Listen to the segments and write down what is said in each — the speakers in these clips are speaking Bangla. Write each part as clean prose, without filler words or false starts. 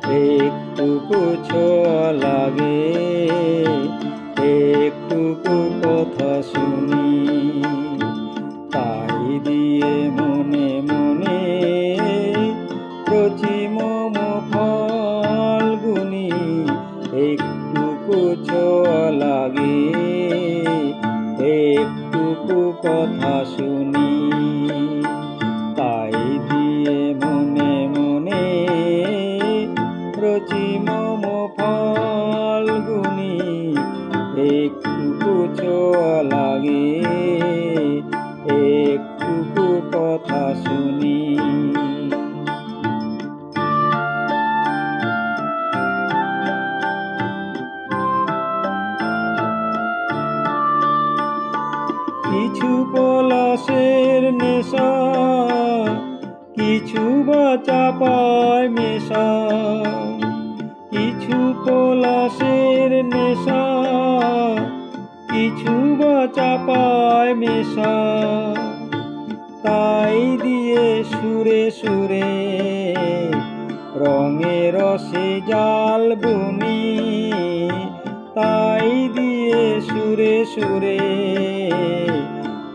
একটুকু ছোঁয়া লাগে, একটুকু কথা শুনি, তাই দিয়ে মনে মনে রচি মম ফাল্গুনি। একটুকু ছোঁয়া লাগে, একটুকু কথা শুনি, তাই দিয়ে মনে মনে রচি মম ফাল্গুনি। একটুকু ছোঁয়া লাগে, একটুকু কথা শুনি। কিছু পলাশের নেশা, কিছু বা চাপায় মেশা, কিছু পলাশের নেশা, কিছু বা চাপায় মেশা, তাই দিয়ে সুরে সুরে রঙে রসে জাল বুনি, তাই দিয়ে সুরে সুরে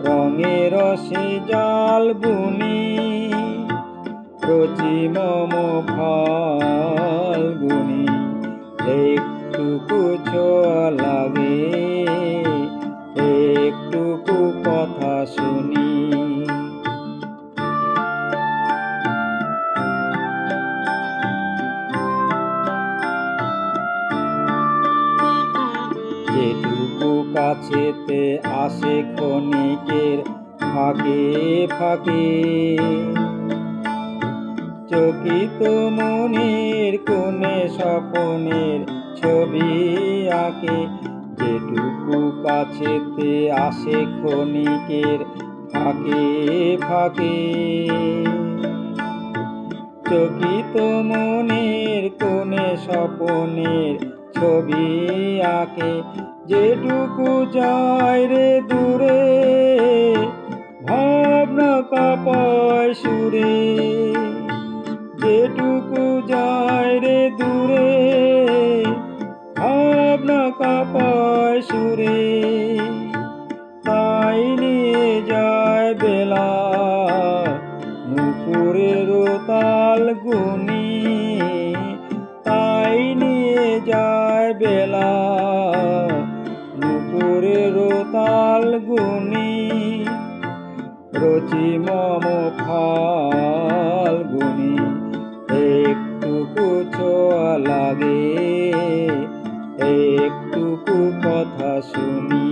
রঙে রসে জাল বুনি। রচি মম ফাল্গুনি, একটুকু ছোঁয়া লাগে, একটুকু কথা শুনি। যেটুকু কাছেতে আসে ক্ষণিকের ফাঁকে ফাঁকে, চকিত মনের কোণে স্বপনের ছবি আঁকে। যেটুকু কাছেতে আসে ক্ষণিকের ফাঁকে ফাঁকে, চকিত মনের কোণে স্বপনের ছবি আঁকে। যেটুকু যায় রে দূরে ভাবনা কাঁপায় সুরে, যেটুকু যায় রে দূরে ভাবনা কাঁপায় সুরে, তাই নিয়ে যায় বেলা নুপুরের তাল গুনি, তাই নিয়ে যায় বেলা নুপুরের তাল গুনি। রচি মম ফাল্গুনি, একটুকু ছোঁয়া লাগে, একটুকু কথা শুনি।